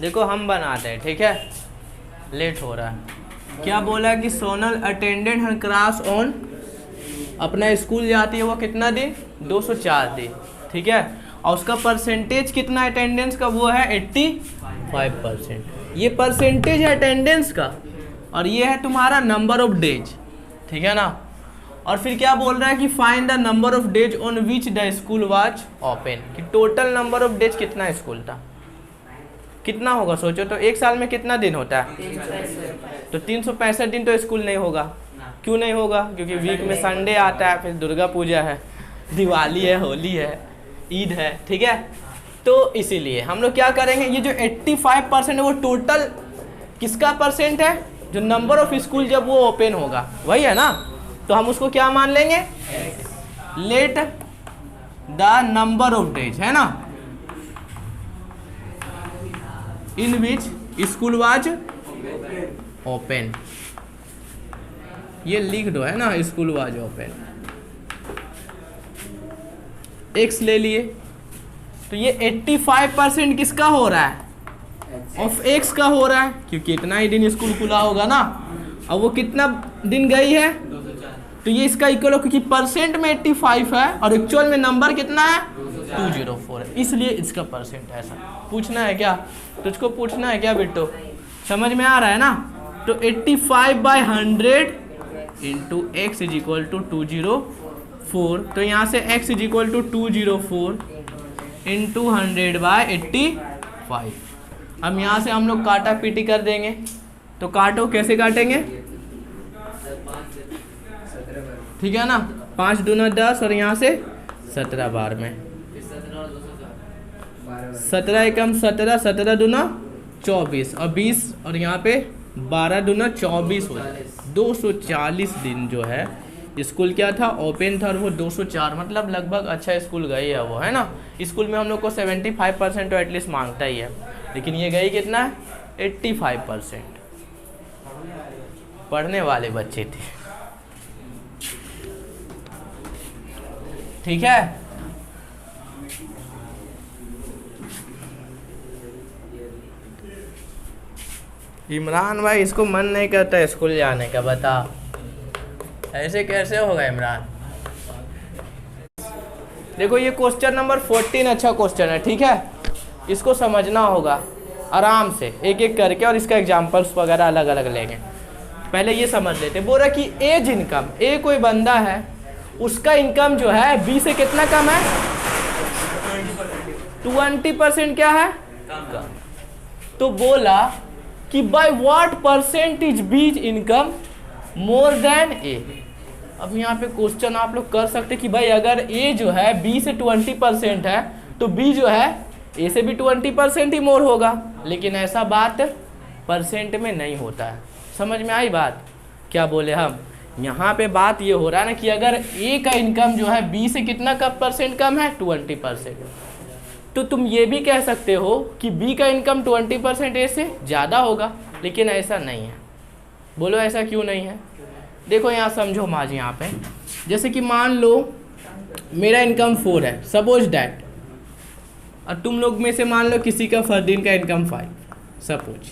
देखो हम बनाते हैं, ठीक है, लेट हो रहा है। क्या बोला कि Sonal attendant her class on, अपना स्कूल जाती है वो कितना दिन, 204 दिन, ठीक है, और उसका परसेंटेज कितना अटेंडेंस का, वो है 85%। ये परसेंटेज है अटेंडेंस का, और ये है तुम्हारा नंबर ऑफ डेज, ठीक है ना। और फिर क्या बोल रहा है कि find the number of days on which the school was open, कि टोटल नंबर ऑफ डेज कितना स्कूल था, कितना होगा सोचो तो। एक साल में कितना दिन होता है, तो 365 दिन तो स्कूल नहीं होगा। क्यों नहीं होगा, क्योंकि वीक में संडे आता है, फिर दुर्गा पूजा है, दिवाली है, होली है, ईद है, ठीक है। तो इसीलिए हम लोग क्या करेंगे, ये जो 85% है वो टोटल किसका परसेंट है, जो नंबर ऑफ स्कूल जब वो ओपन होगा वही है ना। तो हम उसको क्या मान लेंगे, let the number of days, है ना, इन विच स्कूल वाज ओपन, ये लिख दो, है ना, स्कूल वाज ओपन। एक्स ले लिए, तो ये 85% किसका हो रहा है, ऑफ एक्स का हो रहा है, क्योंकि इतना ही दिन स्कूल खुला होगा ना। और वो कितना दिन गई है, तो ये इसका इक्वल हो, क्योंकि परसेंट में 85 है और एक्चुअल में नंबर कितना है 204 है, इसलिए इसका परसेंट ऐसा। पूछना है क्या, तुझको पूछना है क्या बिट्टो, समझ में आ रहा है ना। तो 85/100 into X is equal to 204, तो यहाँ से x is equal to 204 into 100/85। अब यहाँ से हम लोग काटा पीटी कर देंगे, तो काटो, कैसे काटेंगे, ठीक है ना, 5 दूना 10 और यहाँ से 17 बार में, 17 एकम 17, 17 दूना 24 और 20 और यहाँ पे 12 दूना 24 हो जाए, 240 दिन जो है स्कूल क्या था, ओपन था, और वो 204, मतलब लगभग अच्छा स्कूल गई है वो, है ना। स्कूल में हम लोग को 75% तो एटलीस्ट मांगता ही है, लेकिन ये गई कितना है, 85%। पढ़ने वाले बच्चे थे, ठीक है। इमरान भाई, इसको मन नहीं करता स्कूल जाने का, बता ऐसे कैसे होगा इमरान। देखो ये क्वेश्चन नंबर 14 अच्छा क्वेश्चन है, ठीक है, इसको समझना होगा आराम से एक एक करके, और इसका एग्जाम्पल्स वगैरह अलग अलग लेंगे। पहले ये समझ लेते, बोल रहा कि एज इनकम, ए कोई बंदा है, उसका इनकम जो है बी से कितना कम है, 20% क्या है कम। तो बोला कि by what percentage B's income more than A. अब यहाँ पे क्वेश्चन आप लोग कर सकते कि भाई अगर ए जो है बी से 20% है, तो बी जो है ए से भी 20% ही मोर होगा, लेकिन ऐसा बात परसेंट में नहीं होता है। समझ में आई बात, क्या बोले हम, यहाँ पे बात ये हो रहा है ना कि अगर ए का इनकम जो है बी से कितना % कम है, 20%, तो तुम ये भी कह सकते हो कि बी का इनकम 20% ए से ज़्यादा होगा, लेकिन ऐसा नहीं है। बोलो ऐसा क्यों नहीं है, देखो यहाँ समझो माज, यहाँ पे जैसे कि मान लो मेरा इनकम 4 है, सपोज डैट, और तुम लोग में से मान लो किसी का फरदीन का इनकम 5 सपोज,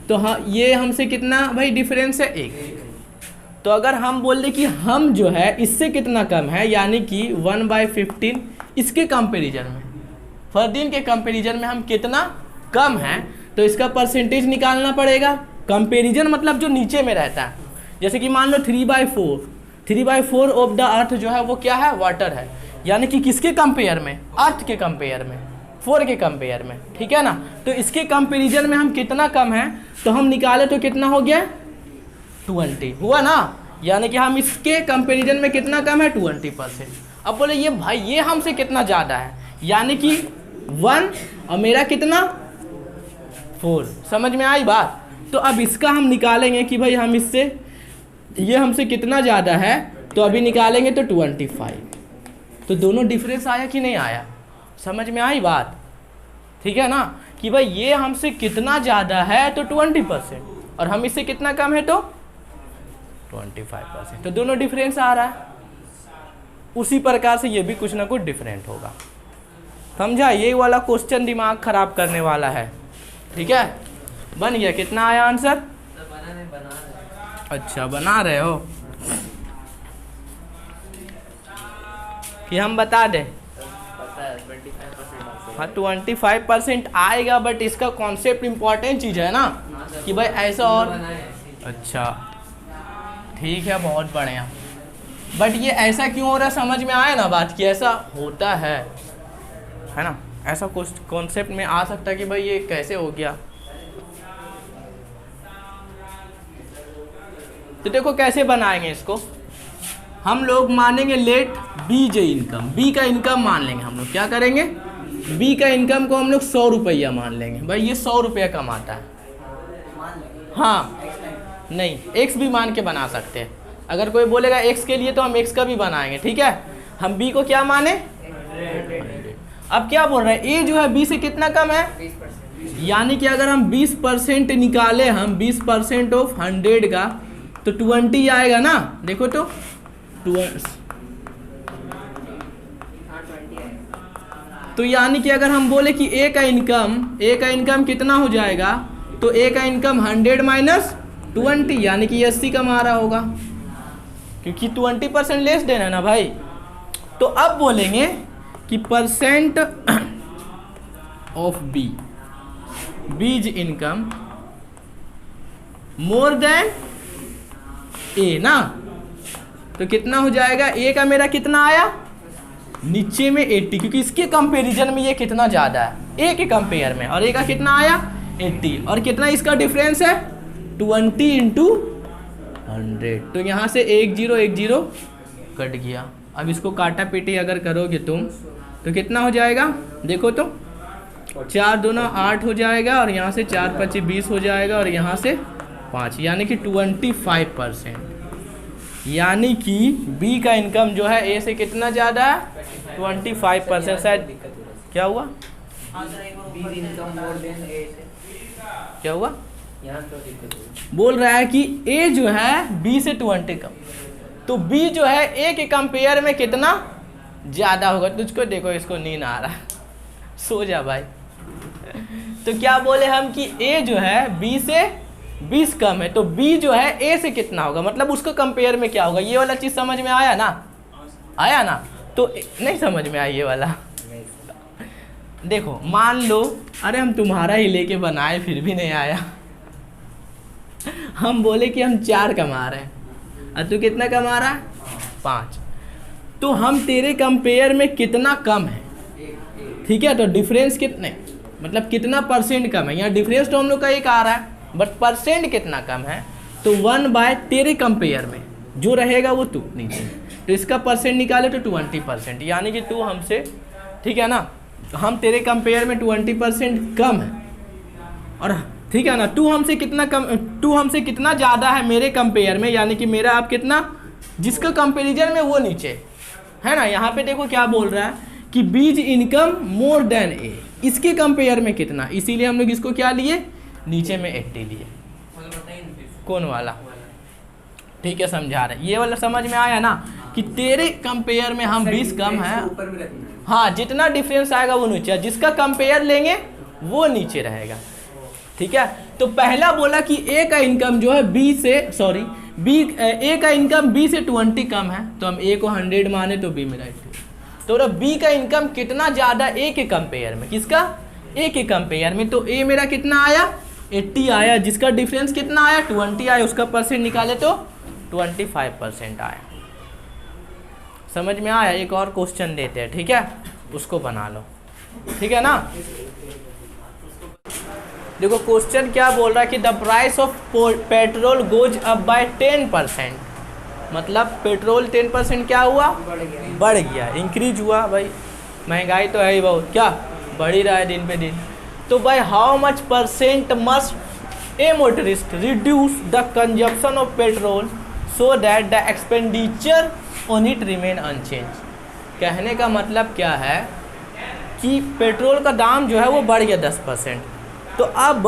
तो हाँ ये हमसे कितना भाई डिफरेंस है 1। तो अगर हम बोल दें कि हम जो है इससे कितना कम है, यानी कि 1/15 इसके कंपेरिजन में, फरदीन के कंपेरिजन में हम कितना कम हैं, तो इसका परसेंटेज निकालना पड़ेगा। कंपेरिजन मतलब जो नीचे में रहता है, जैसे कि मान लो 3/4 ऑफ द अर्थ जो है वो क्या है, वाटर है, यानी कि किसके कंपेयर में, अर्थ के कंपेयर में, 4 के कंपेयर में, ठीक है ना। तो इसके कंपेरिजन में हम कितना कम हैं, तो हम निकाले तो कितना हो गया 20 हुआ ना, यानी कि हम इसके कंपेरिजन में कितना कम है 20%। अब बोले ये भाई ये हमसे कितना ज़्यादा है, यानी कि 1 और मेरा कितना 4। समझ में आई बात। तो अब इसका हम निकालेंगे कि भाई हम इससे, ये हमसे कितना ज़्यादा है, तो अभी निकालेंगे तो 25। तो दोनों डिफरेंस आया कि नहीं आया, समझ में आई बात, ठीक है ना, कि भाई ये हमसे कितना ज़्यादा है तो 20%, और हम इससे कितना कम है तो 25%, तो दोनों डिफरेंस आ रहा है। उसी प्रकार से ये भी कुछ ना कुछ डिफरेंट होगा, समझा। ये वाला क्वेश्चन दिमाग खराब करने वाला है, ठीक है, बन गया। कितना आया आंसर? अच्छा बना रहे हो कि हम बता दें? हाँ 25% आएगा, बट इसका कॉन्सेप्ट इम्पोर्टेंट चीज़ है ना कि भाई ऐसा और अच्छा ठीक है, बहुत बढ़िया। बट ये ऐसा क्यों हो रहा है समझ में आया ना बात, कि ऐसा होता है ना, ऐसा कुछ कॉन्सेप्ट में आ सकता है कि भाई ये कैसे हो गया। तो देखो कैसे बनाएंगे इसको, हम लोग मानेंगे लेट बी जे इनकम, बी का इनकम मान लेंगे हम लोग। क्या करेंगे? बी का इनकम को हम लोग 100 रुपया मान लेंगे। भाई ये 100 रुपया कमाता है। हाँ नहीं, एक्स भी मान के बना सकते हैं। अगर कोई बोलेगा एक्स के लिए तो हम एक्स का भी बनाएंगे, ठीक है। हम बी को क्या माने? अब क्या बोल रहे हैं, ए जो है बी से कितना कम है? 20%। यानी कि अगर हम 20% निकाले, हम 20% ऑफ 100 का, तो 20 आएगा ना। देखो तो तो यानी कि अगर हम बोले कि ए का इनकम कितना हो जाएगा, तो ए का इनकम 100 माइनस 20, यानी कि 80 कमा रहा होगा, क्योंकि 20% लेस देना है ना भाई। तो अब बोलेंगे कि percent of B's income more than A ना, तो कितना हो जाएगा? ए का मेरा कितना आया नीचे में 80, क्योंकि इसके कंपैरिजन में ये कितना ज़्यादा है ए के कंपेयर में, और ए का कितना आया 80, और कितना इसका डिफरेंस है 20 इंटू 100। तो यहाँ से 10 कट गया। अब इसको काटा पीटी अगर करोगे तुम तो कितना हो जाएगा? देखो तो 4 दूना 8 हो जाएगा, और यहाँ से 4 5 20 हो जाएगा, और यहाँ से 5, यानी कि 25%। यानी कि बी का इनकम जो है ए से कितना ज़्यादा है? 25%। शायद क्या हुआ? क्या हुआ? बोल रहा है कि ए जो है बी से 20 कम, तो बी जो है ए के कंपेयर में कितना ज़्यादा होगा। तुझको देखो इसको नींद आ रहा है, सो जा भाई। तो क्या बोले हम कि ए जो है बी से 20 कम है, तो बी जो है ए से कितना होगा, मतलब उसको कंपेयर में क्या होगा। ये वाला चीज़ समझ में आया ना? आया ना? तो नहीं समझ में आया ये वाला? देखो मान लो, अरे हम तुम्हारा ही लेके बनाए फिर भी नहीं आया। हम बोले कि हम 4 कमा रहे हैं और तू कितना कमा रहा है? 5। तो हम तेरे कंपेयर में कितना कम है, ठीक है। तो डिफरेंस कितने, मतलब कितना परसेंट कम है। यहाँ डिफरेंस तो हम लोग का एक आ रहा है, बट परसेंट कितना कम है, तो 1/, तेरे कंपेयर में जो रहेगा वो तू नीचे, तो इसका परसेंट निकाले तो 20%, यानी कि तू हमसे, ठीक है ना, तो हम तेरे कंपेयर में 20% कम है, और ठीक है ना, तू हमसे कितना ज़्यादा है मेरे कंपेयर में, यानी कि मेरा आप कितना, जिसका कंपेरिजन में वो नीचे है ना। यहाँ पे देखो क्या बोल रहा है कि बीज इनकम मोर देन ए, इसके कंपेयर में कितना, इसीलिए हम लोग इसको क्या लिए, नीचे में 80 लिए। कौन वाला? ठीक है समझा रहे, ये वाला समझ में आया ना कि तेरे कंपेयर में हम 20 कम है। हाँ जितना डिफरेंस आएगा वो नीचे, जिसका कंपेयर लेंगे वो नीचे रहेगा, ठीक है। तो पहला बोला कि ए का इनकम जो है ए का इनकम बी से 20 कम है, तो हम ए को 100 माने तो बी मेरा 80। तो बी का इनकम कितना ज़्यादा ए के कंपेयर में, किसका? ए के कंपेयर में। तो ए मेरा कितना आया 80 आया, जिसका डिफरेंस कितना आया 20 आया, उसका परसेंट निकाले तो 25% आया। समझ में आया? एक और क्वेश्चन देते हैं, ठीक है, उसको बना लो, ठीक है ना। देखो क्वेश्चन क्या बोल रहा है कि the price of petrol goes up by 10%, मतलब पेट्रोल 10% क्या हुआ, बढ़ गया, इंक्रीज हुआ। भाई महंगाई तो है ही बहुत, क्या बढ़ ही रहा है दिन पे दिन। तो by how much percent must a motorist reduce the consumption of petrol so that the expenditure on it remain unchanged. कहने का मतलब क्या है कि पेट्रोल का दाम जो है वो बढ़ गया 10%, तो अब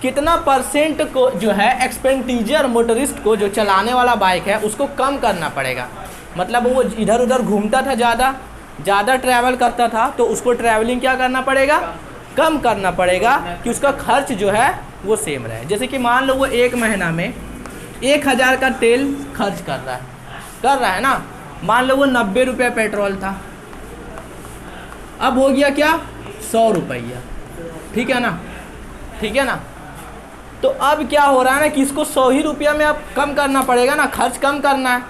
कितना परसेंट को जो है एक्सपेंडिचर मोटरिस्ट को, जो चलाने वाला बाइक है, उसको कम करना पड़ेगा। मतलब वो इधर उधर घूमता था, ज़्यादा ट्रैवल करता था, तो उसको ट्रैवलिंग क्या करना पड़ेगा, कम करना पड़ेगा कि उसका खर्च जो है वो सेम रहे। जैसे कि मान लो वो एक महीना में 1000 का तेल खर्च कर रहा है ना। मान लो वो 90 रुपये पेट्रोल था, अब हो गया क्या 100 रुपया, ठीक है ना, ठीक है ना। तो अब क्या हो रहा है ना कि इसको 100 ही रुपया में अब कम करना पड़ेगा ना, खर्च कम करना है।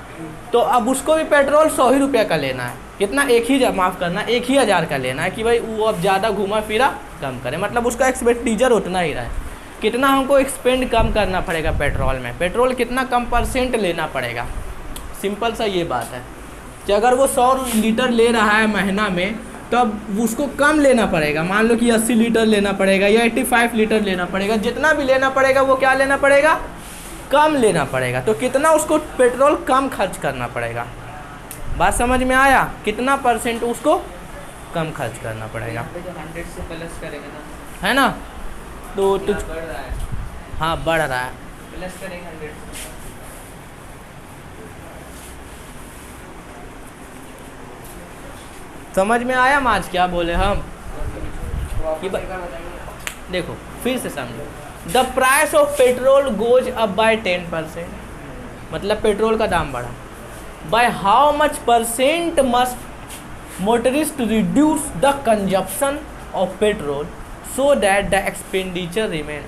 तो अब उसको भी पेट्रोल 100 ही रुपये का लेना है, कितना, एक ही माफ़ करना 1000 का लेना है कि भाई वो अब ज़्यादा घूमा फिरा कम करे, मतलब उसका एक्सपेंडिचर उतना ही रहे। कितना हमको एक्सपेंड कम करना पड़ेगा पेट्रोल में, पेट्रोल कितना कम % लेना पड़ेगा। सिंपल सा ये बात है कि अगर वो 100 लीटर ले रहा है महीना में, तो अब उसको कम लेना पड़ेगा। मान लो कि 80 लीटर लेना पड़ेगा या 85 लीटर लेना पड़ेगा, जितना भी लेना पड़ेगा वो क्या लेना पड़ेगा, कम लेना पड़ेगा। तो कितना उसको पेट्रोल कम खर्च करना पड़ेगा, बात समझ में आया, कितना % उसको कम खर्च करना पड़ेगा। 100 से प्लस करेगा ना, है ना, तो बढ़ रहा है, हाँ बढ़ रहा है, प्लस करेगा 100। समझ में आया आज क्या बोले हम कि देखो फिर से समझो। The price of petrol goes up by 10%, मतलब पेट्रोल का दाम बढ़ा। Bye how much % must motorist reduce the consumption of petrol so that the expenditure remain.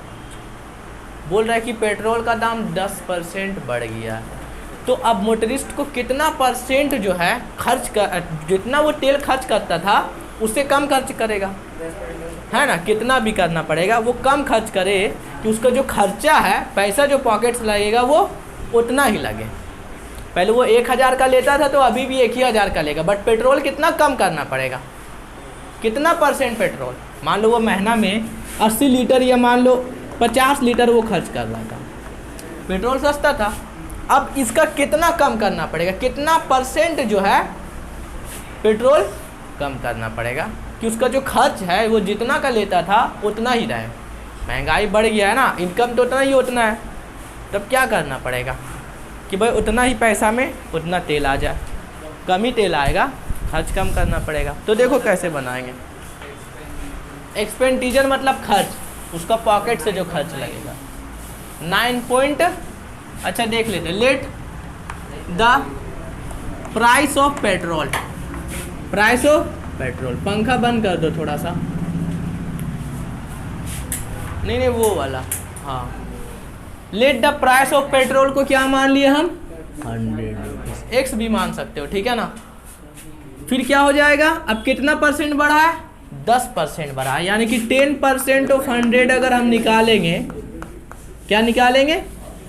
बोल रहा है कि पेट्रोल का दाम 10% बढ़ गया है, तो अब मोटरिस्ट को कितना % जो है खर्च कर, जितना वो तेल खर्च करता था उससे कम खर्च करेगा, है ना, कितना भी करना पड़ेगा वो कम खर्च करे कि उसका जो खर्चा है, पैसा जो पॉकेट से लगेगा वो उतना ही लगे। पहले वो 1000 का लेता था तो अभी भी 1000 का लेगा, बट पेट्रोल कितना कम करना पड़ेगा, कितना % पेट्रोल। मान लो वो महीना में 80 लीटर या मान लो 50 लीटर वो खर्च कर रहा था, पेट्रोल सस्ता था, अब इसका कितना कम करना पड़ेगा, कितना % जो है पेट्रोल कम करना पड़ेगा कि उसका जो खर्च है वो जितना का लेता था उतना ही रहे। महंगाई बढ़ गया है ना, इनकम तो उतना है, तब क्या करना पड़ेगा कि भाई उतना ही पैसा में उतना तेल आ जाए, कम ही तेल आएगा, खर्च कम करना पड़ेगा। तो देखो कैसे बनाएंगे। एक्सपेंडिचर मतलब खर्च, उसका पॉकेट से जो खर्च लगेगा। 9 पॉइंट, अच्छा देख लेते, let the price of petrol, price of petrol, पंखा बंद कर दो थोड़ा सा, नहीं वो वाला, हाँ। Let the price of petrol को क्या मान लिए हम 100 रुपीज, एक्स भी मान सकते हो, ठीक है ना। फिर क्या हो जाएगा, अब कितना % बढ़ा है, 10% बढ़ा है, यानी कि 10% ऑफ 100 अगर हम निकालेंगे, क्या निकालेंगे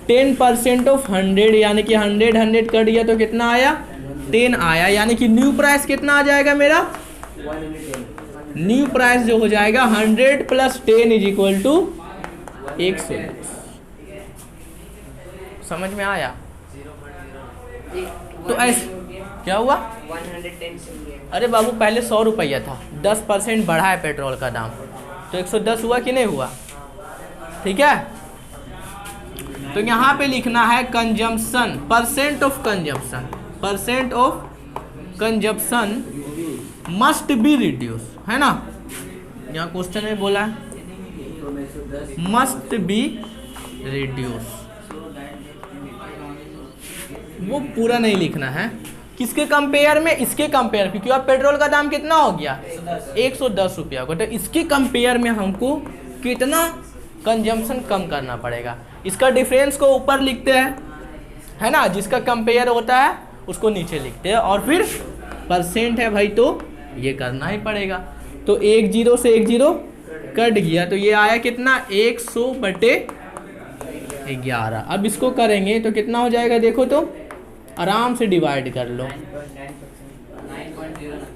10% ऑफ 100, यानी कि 100 कट गया तो कितना आया 10 आया, यानी कि न्यू प्राइस कितना आ जाएगा मेरा 110। न्यू प्राइस जो हो जाएगा 100 + 10 = 100। समझ में आया। तो ऐसे क्या हुआ 110 से लिया। अरे बाबू पहले 100 रुपया था, 10% बढ़ा है पेट्रोल का दाम, तो 110 हुआ कि नहीं हुआ, ठीक है। तो यहाँ पे लिखना है consumption, % of consumption, % of consumption must be reduce, है ना, यहाँ क्वेश्चन में बोला है मस्ट बी रिड्यूस, वो पूरा नहीं लिखना है, किसके कंपेयर में, इसके कंपेयर, क्योंकि अब पेट्रोल का दाम कितना हो गया 110 रुपया को, तो इसके कंपेयर में हमको कितना कंजम्पशन कम करना पड़ेगा। इसका डिफरेंस को ऊपर लिखते हैं, है ना, जिसका कंपेयर होता है उसको नीचे लिखते हैं, और फिर % है भाई तो ये करना ही पड़ेगा। तो 1 0 से 1 0 कट गया, तो ये आया कितना 100/11। अब इसको करेंगे तो कितना हो जाएगा, देखो तो आराम से डिवाइड कर लो, 9.09।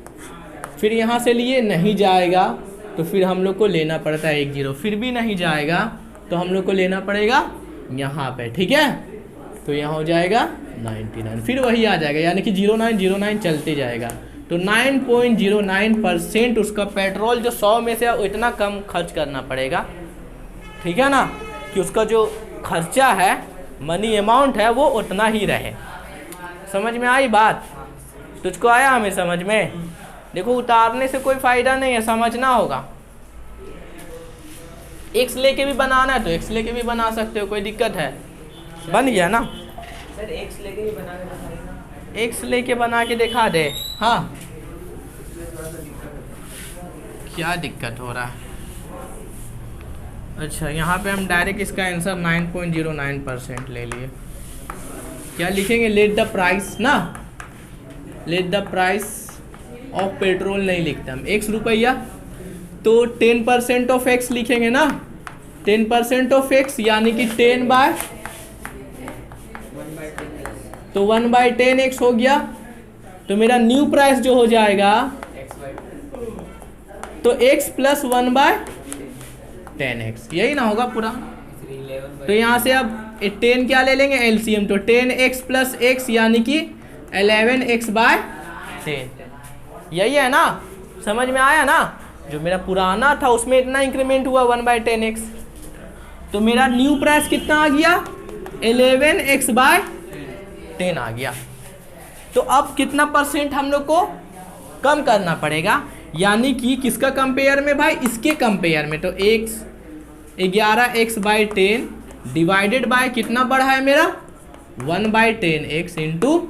फिर यहाँ से लिए नहीं जाएगा तो फिर हम लोग को लेना पड़ता है 1 0, फिर भी नहीं जाएगा तो हम लोग को लेना पड़ेगा यहाँ पे, ठीक है। तो यहाँ हो जाएगा 99, फिर वही आ जाएगा, यानी कि 0909 चलते जाएगा। तो 9.09% उसका पेट्रोल जो 100 में से इतना कम खर्च करना पड़ेगा, ठीक है ना, कि उसका जो खर्चा है, मनी अमाउंट है, वो उतना ही रहे। समझ में आई बात, तुझको आया हमें समझ में। देखो उतारने से कोई फ़ायदा नहीं है, समझना होगा। एक्स लेके भी बनाना है तो एक्स लेके भी बना सकते हो, कोई दिक्कत है? बन गया ना? सर एक्स लेके ही बना के दिखाइए ना। एक्स लेके बना के दिखा दे। हाँ, क्या दिक्कत हो रहा है? अच्छा, यहाँ पे हम डायरेक्ट इसका आंसर 9.09% ले लिए। क्या लिखेंगे? लेट द प्राइस ना, let the price of petrol नहीं लिखते हम। x रुपया तो 10% ऑफ x लिखेंगे ना, 10% ऑफ x यानी कि 10 बाय, तो 1/10x हो गया। तो मेरा न्यू प्राइस जो हो जाएगा तो x प्लस 1/10x, यही ना होगा पूरा। तो यहाँ से अब 10 क्या ले लेंगे? एलसीएम, तो 10x प्लस x यानी कि 11x/10, यही है ना? समझ में आया ना? जो मेरा पुराना था उसमें इतना इंक्रीमेंट हुआ 1/10x, तो मेरा न्यू प्राइस कितना आ गया? 11x/10 आ गया। तो अब कितना परसेंट हम लोग को कम करना पड़ेगा, यानी कि किसका कंपेयर में भाई? इसके कंपेयर में। तो x 11x/10 डिवाइडेड बाय कितना बढ़ा है मेरा? 1/10x इंटू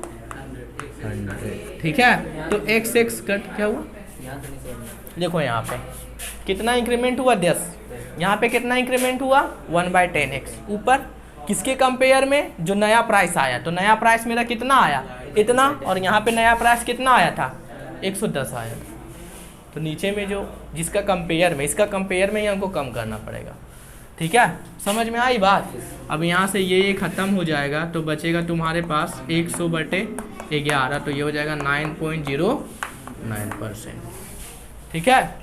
100, ठीक है? तो x कट क्या हुआ? देखो यहाँ पे कितना इंक्रीमेंट हुआ? 10। यहाँ पे कितना इंक्रीमेंट हुआ? 1/10x ऊपर। किसके कंपेयर में? जो नया प्राइस आया। तो नया प्राइस मेरा कितना आया? इतना। और यहाँ पे नया प्राइस कितना आया था? 110 आया। तो नीचे में जो जिसका कंपेयर में, इसका कंपेयर में ही हमको कम करना पड़ेगा, ठीक है? समझ में आई बात? अब यहाँ से ये ख़त्म हो जाएगा तो बचेगा तुम्हारे पास 100/11, तो ये हो जाएगा 9.09%, ठीक है?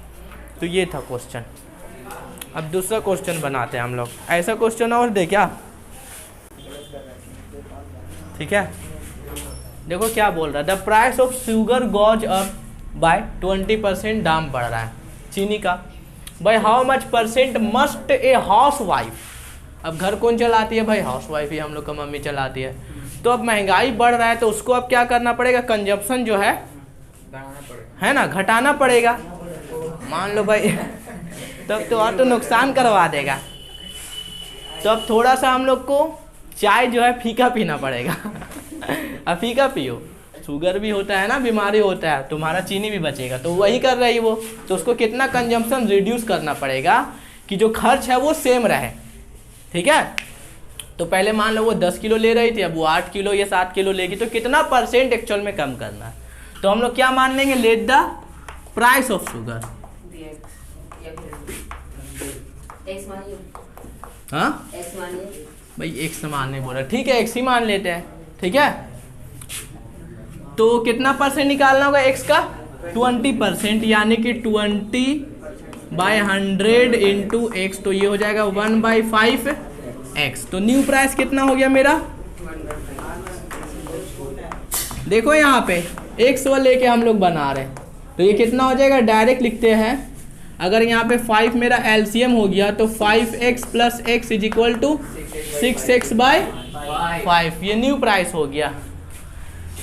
तो ये था क्वेश्चन। अब दूसरा क्वेश्चन बनाते हैं हम लोग। ऐसा क्वेश्चन और दे क्या? ठीक है, देखो क्या बोल रहा है। The price of sugar goes up by 20%, दाम बढ़ रहा है चीनी का। Bye how much percent must a house wife, अब घर कौन चलाती है भाई? हाउस वाइफ ही, हम लोग का मम्मी चलाती है। तो अब महंगाई बढ़ रहा है तो उसको अब क्या करना पड़ेगा? कंजप्शन जो है ना, घटाना पड़ेगा। मान लो भाई तब तो और तो नुकसान करवा देगा। तो अब थोड़ा सा हम लोग को चाय जो है फीका पीना पड़ेगा। अब फीका पियो, शुगर भी होता है ना, बीमारी होता है, तुम्हारा चीनी भी बचेगा। तो वही कर रही वो, तो उसको कितना कंजम्पशन रिड्यूस करना पड़ेगा कि जो खर्च है वो सेम रहे, ठीक है? तो पहले मान लो वो 10 किलो ले रही थी, अब वो 8 किलो या 7 किलो लेगी, तो कितना परसेंट एक्चुअल में कम करना है? तो हम लोग क्या मान लेंगे? Let the price of sugar. हाँ भाई एक्स मान नहीं बोल रहा, ठीक है एक्स ही मान लेते हैं, ठीक है? तो कितना परसेंट निकालना होगा एक्स का? 20%, यानी कि 20/100 इंटू एक्स, तो ये हो जाएगा 1/5x। तो न्यू प्राइस कितना हो गया मेरा? देखो यहाँ पे एक्स वो लेके हम लोग बना रहे हैं, तो ये कितना हो जाएगा? डायरेक्ट लिखते हैं। अगर यहाँ पे 5 मेरा एलसीएम हो गया तो 5x plus x is equal to 6x/5, ये न्यू प्राइस हो गया।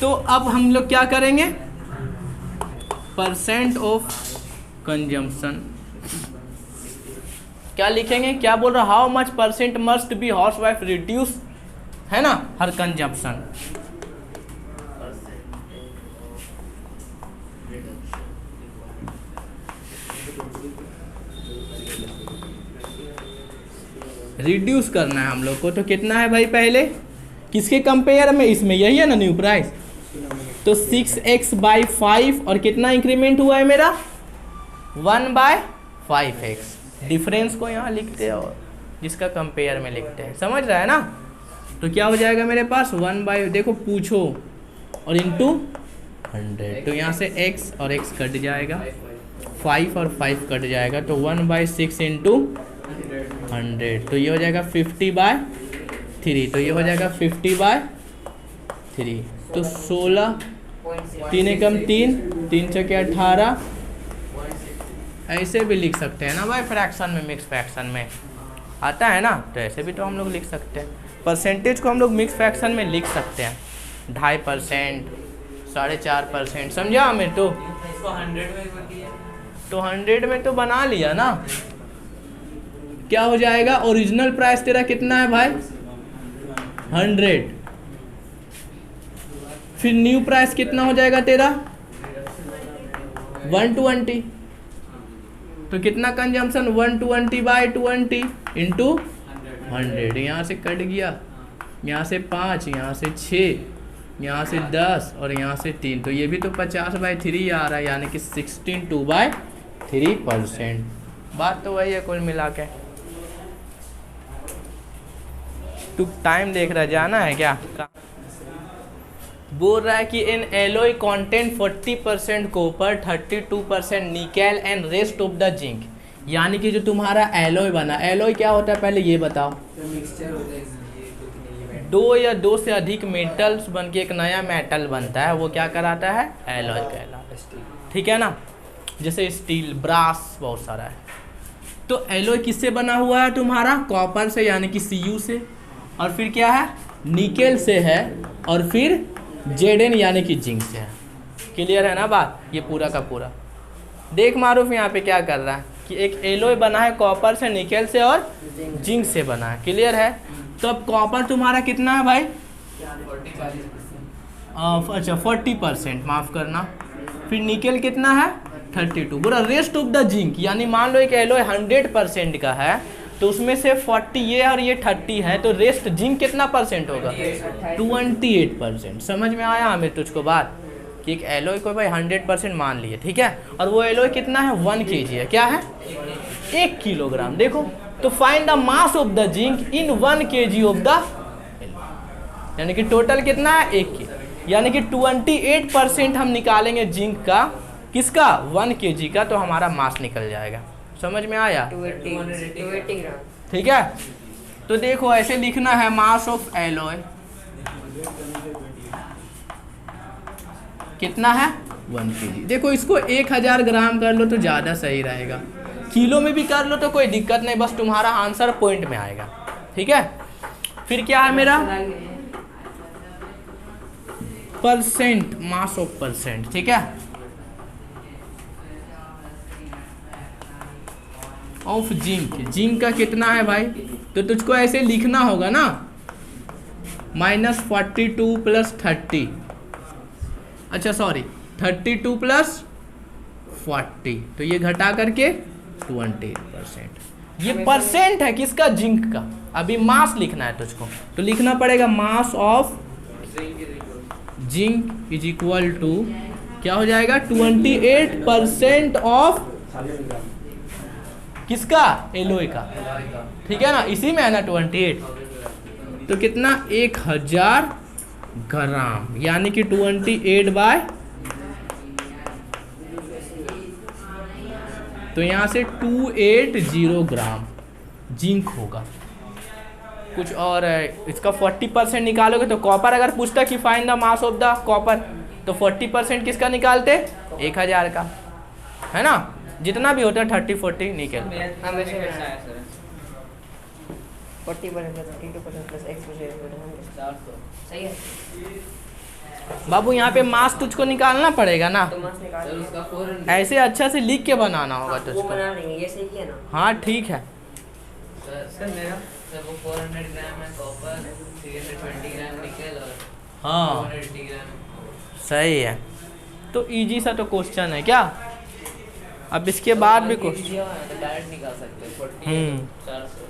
तो अब हम लोग क्या करेंगे? परसेंट ऑफ कंजम्पशन क्या लिखेंगे? क्या बोल रहा? How much percent must be house wife reduce, है ना, हर कंजम्पशन। रिड्यूस करना है हम लोग को। तो कितना है भाई? पहले किसके कंपेयर में? इसमें, यही है ना न्यू प्राइस। तो 6x/5 और कितना इंक्रीमेंट हुआ है मेरा? 1/5x। डिफरेंस को यहाँ लिखते हैं और जिसका कंपेयर में लिखते हैं, समझ रहा है ना? तो क्या हो जाएगा मेरे पास? 1/, देखो पूछो, और इंटू 100। तो यहाँ से x और x कट जाएगा, 5 और 5 कट जाएगा, तो 1/6 इंटू 100, तो ये हो जाएगा 50/3। तो ये हो जाएगा 50/3। तो 16, 3 एकम 3, 3 चौके 18। ऐसे भी लिख सकते हैं ना भाई, फ्रैक्शन में, मिक्स फ्रैक्शन में आता है ना, तो ऐसे भी तो हम लोग लिख सकते हैं। परसेंटेज को हम लोग मिक्स फ्रैक्शन में लिख सकते हैं, 2.5%, 4.5%, समझा हमें? तो इसको 100 में, तो 100 में तो बना लिया ना, क्या हो जाएगा, ओरिजिनल प्राइस तेरा कितना है भाई 100, फिर न्यू प्राइस कितना हो जाएगा तेरा 120, तो कितना कंजम्पशन 120/20 इंटू 100, यहाँ से कट गया, यहाँ से 5, यहाँ से 6, यहाँ से 10 और यहाँ से 3, तो ये भी तो 50/3 आ रहा है, यानी कि 16/2/3%। बात तो वही है कुल मिला के। तू टाइम देख रहा, जाना है क्या? बोल रहा है कि in alloy content 40% copper, 32% nickel and rest of the zinc, यानी कि जो तुम्हारा एलोय बना, एलोय क्या होता है पहले ये बताओ। दो या दो से अधिक मेटल्स बन के एक नया मेटल बनता है, वो क्या कराता है, एलोय कहलाता है, ठीक है ना। जैसे स्टील, ब्रास, बहुत सारा है। तो एलोय किससे बना हुआ है तुम्हारा, कॉपर से यानी कि Cu से, और फिर क्या है निकेल से है, और फिर Zn यानी कि जिंक से है। क्लियर है ना बात, ये पूरा का पूरा। देख मारूफ यहाँ पे क्या कर रहा है कि एक एलोय बना है कॉपर से, निकेल से और जिंक से बना है। क्लियर है। तो अब कॉपर तुम्हारा कितना है भाई 40%, माफ़ करना, फिर निकेल कितना है 32, पूरा रेस्ट ऑफ द जिंक, यानी मान लो एक एलोय 100% का है, तो उसमें से 40 ये और ये 30 है, तो रेस्ट जिंक कितना परसेंट होगा 28%। समझ में आया हमें तुझको बात, कि एक एलोय को भाई 100% मान लिए, ठीक है, और वो एलोय कितना है 1 kg है, क्या है 1 किलोग्राम। देखो तो find the mass of the zinc in 1 kg of the, यानी कि टोटल कितना है 1 kg, यानी कि 28% हम निकालेंगे जिंक का, किसका 1 kg का, तो हमारा मास निकल जाएगा। समझ में आया, 280 ग्राम, ठीक है। तो देखो ऐसे लिखना है मास ऑफ एलोय कितना है 1 kg। देखो इसको 1000 ग्राम कर लो तो ज़्यादा सही रहेगा, किलो में भी कर लो तो कोई दिक्कत नहीं, बस तुम्हारा आंसर पॉइंट में आएगा, ठीक है। फिर क्या है मेरा परसेंट, मास ऑफ परसेंट, ठीक है, ऑफ जिंक। जिंक का कितना है भाई, तो तुझको ऐसे लिखना होगा ना, -42 + 30, अच्छा सॉरी 32 + 40, तो ये घटा करके 20%। ये परसेंट है किसका, जिंक का। अभी मास लिखना है तुझको, तो लिखना पड़ेगा mass of zinc is equal to क्या हो जाएगा 28% ऑफ किसका, एलोय का, ठीक है ना, इसी में है ना 28, तो कितना 1000 ग्राम, यानी कि 28 तो यहाँ से 280 ग्राम जिंक होगा। कुछ और है, इसका 40% निकालोगे तो कॉपर अगर पूछता कि find the mass of the copper, तो 40% किसका निकालते 1000 का, है ना, जितना भी होता है 30-40 निकल। हमेशा ऐसा है सर, 40% + 32% + x%, सही है बाबू। यहाँ पे मास तुझको निकालना पड़ेगा ना, तो मास निकाल सर उसका 400 ऐसे अच्छा से लिख के बनाना होगा वो तुझको। बना लेंगे, ये सही है ना। हाँ ठीक है, सर मेरा सर वो 400 ग्राम है कॉपर, 320 ग्राम निकेल और हाँ 280 ग्राम। सही है। तो इजी सा तो क्वेश्चन है क्या, अब इसके बाद भी क्वेश्चन तो डायरेक्ट निकाल सकते हैं 40 400।